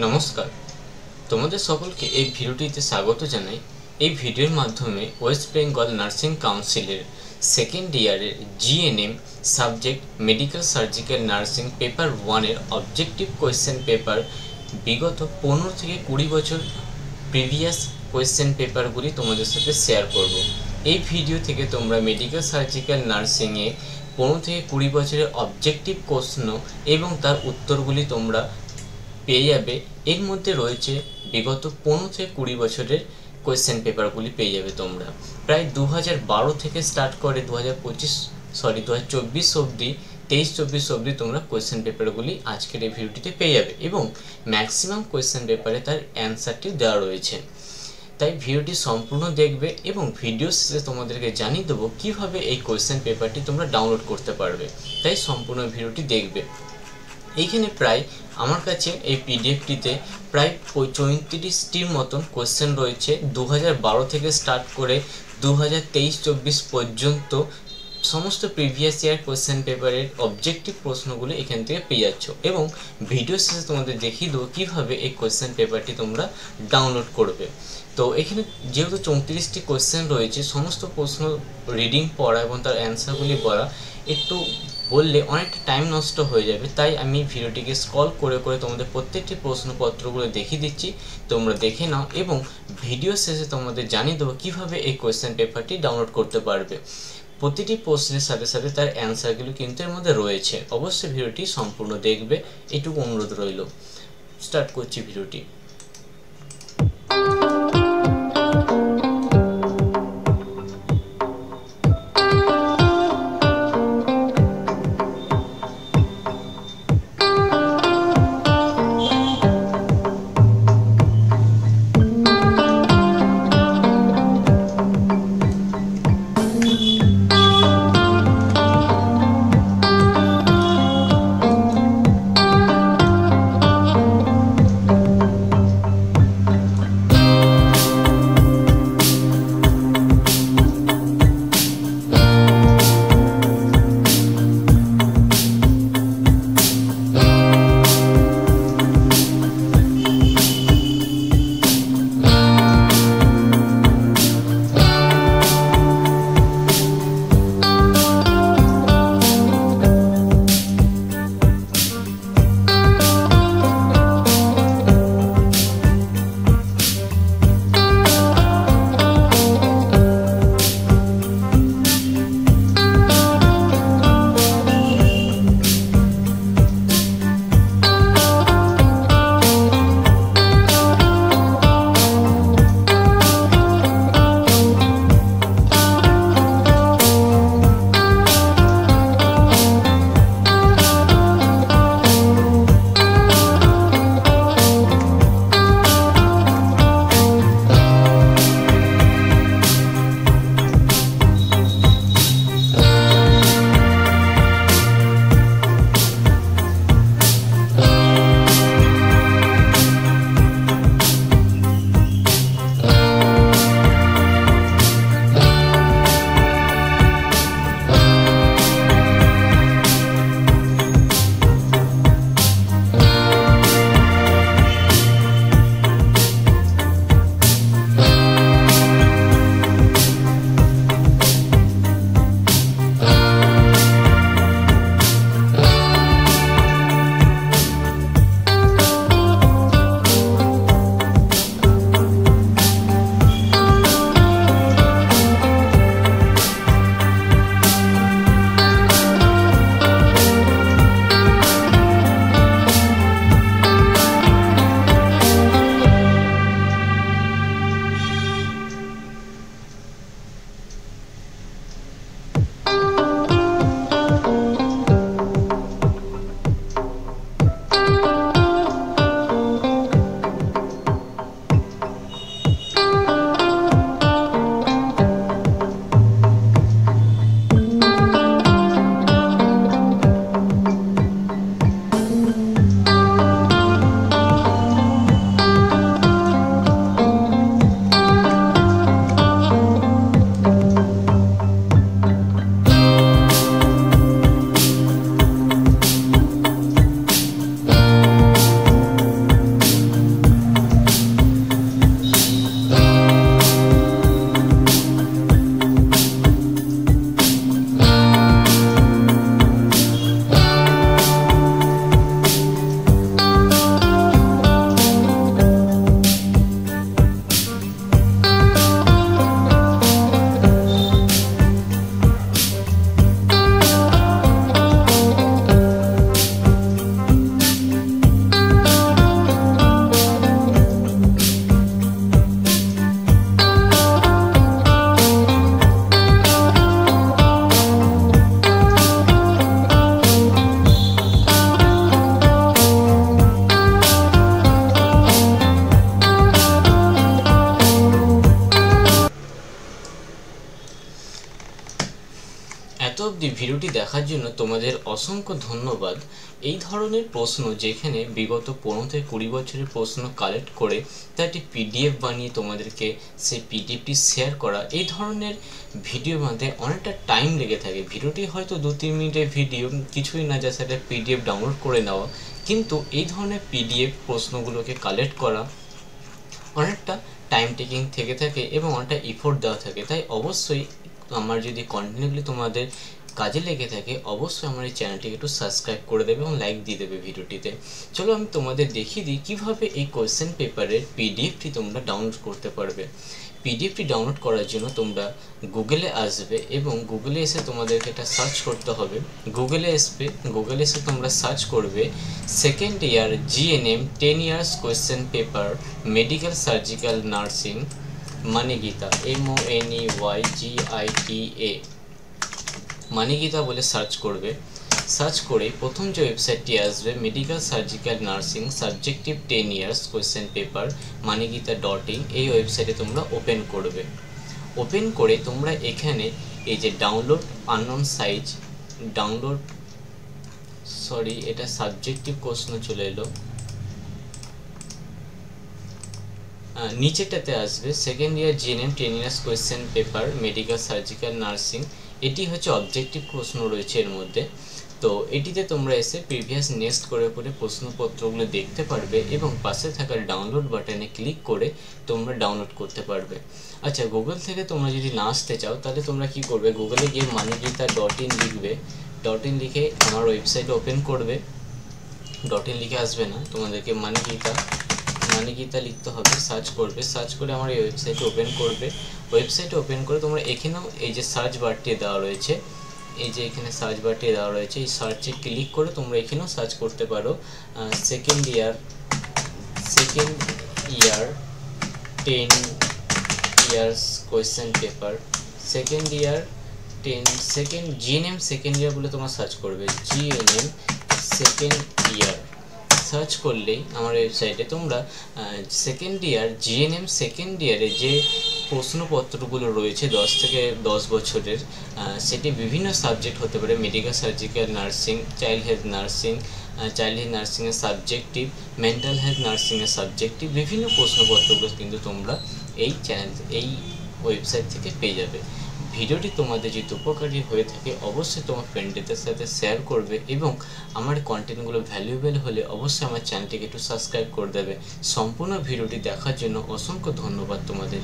নমস্কার, তোমাদের সকলকে এই ভিডিওটিতে স্বাগত জানাই। এই ভিডিওর মাধ্যমে ওয়েস্ট বেঙ্গল নার্সিং কাউন্সিলের সেকেন্ড ইয়ারের GNM subject medical surgical nursing paper 1-এর অবজেক্টিভ কোয়েশ্চেন পেপার বিগত 15 থেকে 20 বছর প্রিভিয়াস কোয়েশ্চেন পেপারগুলি তোমাদের সাথে শেয়ার করব। এই ভিডিও থেকে তোমরা মেডিকেল সার্জিক্যাল নার্সিংয়ে 15 থেকে 20 বছরের অবজেক্টিভ প্রশ্ন এবং তার উত্তরগুলি তোমরা পেয়ে যাবে। এর মধ্যে রয়েছে বিগত 15 থেকে 20 বছরের কোয়েশ্চেন পেপারগুলি পেয়ে যাবে তোমরা। প্রায় 2012 থেকে স্টার্ট করে 2024 অবধি 23-24 অবধি তোমরা কোয়েশ্চেন পেপারগুলি আজকের এই ভিডিওটিতে পেয়ে যাবে এবং ম্যাক্সিমাম কোয়েশ্চেন পেপারে তার অ্যান্সারটি দেওয়া রয়েছে। তাই ভিডিওটি সম্পূর্ণ দেখবে এবং ভিডিও শেষে তোমাদেরকে জানিয়ে দেবো কীভাবে এই কোয়েশ্চেন পেপারটি তোমরা ডাউনলোড করতে পারবে। তাই সম্পূর্ণ ভিডিওটি দেখবে। এইখানে প্রায় আমার কাছে এই পিডিএফটিতে প্রায় 34টির মতন কোয়েশ্চেন রয়েছে। 2012 থেকে স্টার্ট করে 2023-24 পর্যন্ত সমস্ত প্রিভিয়াস ইয়ার কোয়েশ্চেন পেপারের অবজেক্টিভ প্রশ্নগুলো এখান থেকে পেয়ে যাচ্ছ এবং ভিডিও শেষে তোমাদের দেখিয়ে দেবো কীভাবে এই কোয়েশ্চেন পেপারটি তোমরা ডাউনলোড করবে। তো এখানে যেহেতু 34টি কোয়েশ্চেন রয়েছে, সমস্ত প্রশ্ন রিডিং পড়া এবং তার অ্যান্সারগুলি বলা একটু বললে অনেকটা টাইম নষ্ট হয়ে যাবে। তাই আমি ভিডিওটিকে স্ক্রল করে করে তোমাদের প্রত্যেকটি প্রশ্নপত্রগুলো দেখিয়ে দিচ্ছি, তোমরা দেখে নাও এবং ভিডিও শেষে তোমাদের জানিয়ে দেবো কীভাবে এই কোয়েশ্চেন পেপারটি ডাউনলোড করতে পারবে। প্রতিটি প্রশ্নের সাথে সাথে তার অ্যান্সারগুলো কিন্তু এর মধ্যে রয়েছে। অবশ্যই ভিডিওটি সম্পূর্ণ দেখবে, এটুকু অনুরোধ রইল। স্টার্ট করছি ভিডিওটি। অবধি ভিডিওটি দেখার জন্য তোমাদের অসংখ্য ধন্যবাদ। এই ধরনের প্রশ্ন যেখানে বিগত 15 থেকে 20 বছরের প্রশ্ন কালেক্ট করে তা একটি পিডিএফ বানিয়ে তোমাদেরকে সেই পিডিএফটি শেয়ার করা, এই ধরনের ভিডিও বানাতে অনেকটা টাইম লেগে থাকে। ভিডিওটি হয়তো 2-3 মিনিটের ভিডিও, কিছুই না, যা সেটা পিডিএফ ডাউনলোড করে নেওয়া, কিন্তু এই ধরনের পিডিএফ প্রশ্নগুলোকে কালেক্ট করা অনেকটা টাইম টেকিং থেকে থাকে এবং অনেকটা এফোর্ট দেওয়া থাকে। তাই অবশ্যই আমার যদি কন্টেন্টগুলি তোমাদের কাজে লেগে থাকে অবশ্যই আমার এই চ্যানেলটিকে একটু সাবস্ক্রাইব করে দেবে এবং লাইক দিয়ে দেবে ভিডিওটিতে। চলো আমি তোমাদের দেখিয়ে দিই কীভাবে এই কোয়েশ্চেন পেপারের পিডিএফটি তোমরা ডাউনলোড করতে পারবে। পিডিএফটি ডাউনলোড করার জন্য তোমরা গুগলে আসবে এবং গুগলে এসে তোমাদেরকে এটা সার্চ করতে হবে। গুগলে এসে তোমরা সার্চ করবে second year GNM 10 years question paper medical surgical nursing Moneygita, MONEYGITA, Moneygita বলে সার্চ করবে। সার্চ করে প্রথম যে ওয়েবসাইটটি আসবে medical surgical nursing subjective 10 years question paper মানিগীতা.in, এই ওয়েবসাইটে তোমরা ওপেন করবে। ওপেন করে তোমরা এখানে এই যে ডাউনলোড আননোন সাইজ, এটা সাবজেক্টিভ কোশ্চেন চলে এলো, নিচেটাতে আসবে second year GNM 10 years question paper medical surgical nursing, এটি হচ্ছে অবজেক্টিভ প্রশ্ন রয়েছে এর মধ্যে। তো এটিতে তোমরা এসে প্রিভিয়াস নেক্সট করে প্রশ্নপত্রগুলো দেখতে পারবে এবং পাশে থাকা ডাউনলোড বাটনে ক্লিক করে তোমরা ডাউনলোড করতে পারবে। আচ্ছা, গুগল থেকে তোমরা যদি না আসতে চাও তাহলে তোমরা কি করবে, গুগলে গিয়ে মানিগীতা.in লিখবে। .in লিখে আমার ওয়েবসাইট ওপেন করবে। .in লিখে আসবে না, তোমাদেরকে মানিগীতা লিখতে হবে। সার্চ করবে, সার্চ করে আমার এই ওয়েবসাইটে ওপেন করবে। ওয়েবসাইটে ওপেন করে তোমরা এখানেও এই যে সার্চ বারটি দেওয়া রয়েছে, এই যে এখানে সার্চ বারটি দেওয়া রয়েছে, এই সার্চে ক্লিক করে তোমরা এখানেও সার্চ করতে পারো second year 10 years question paper GNM second year বলে তোমরা সার্চ করবে। জিএনএম সেকেন্ড ইয়ার সার্চ করলেই আমার ওয়েবসাইটে তোমরা সেকেন্ড ইয়ার জিএনএম সেকেন্ড ইয়ারে যে প্রশ্নপত্রগুলো রয়েছে 10 থেকে 10 বছরের, সেটি বিভিন্ন সাবজেক্ট হতে পারে, medical surgical nursing, child health নার্সিংয়ের সাবজেক্টিভ, মেন্টাল হেলথ নার্সিংয়ের সাবজেক্টিভ, বিভিন্ন প্রশ্নপত্রগুলো কিন্তু তোমরা এই ওয়েবসাইট থেকে পেয়ে যাবে। ভিডিওটি তোমাদের যদি উপকারী হয়ে থাকে অবশ্যই তোমার ফ্রেন্ডদের সাথে শেয়ার করবে এবং আমার কন্টেন্টগুলো ভ্যালুয়েবল হলে অবশ্যই আমার চ্যানেলটিকে একটু সাবস্ক্রাইব করে দেবে। সম্পূর্ণ ভিডিওটি দেখার জন্য অসংখ্য ধন্যবাদ তোমাদের।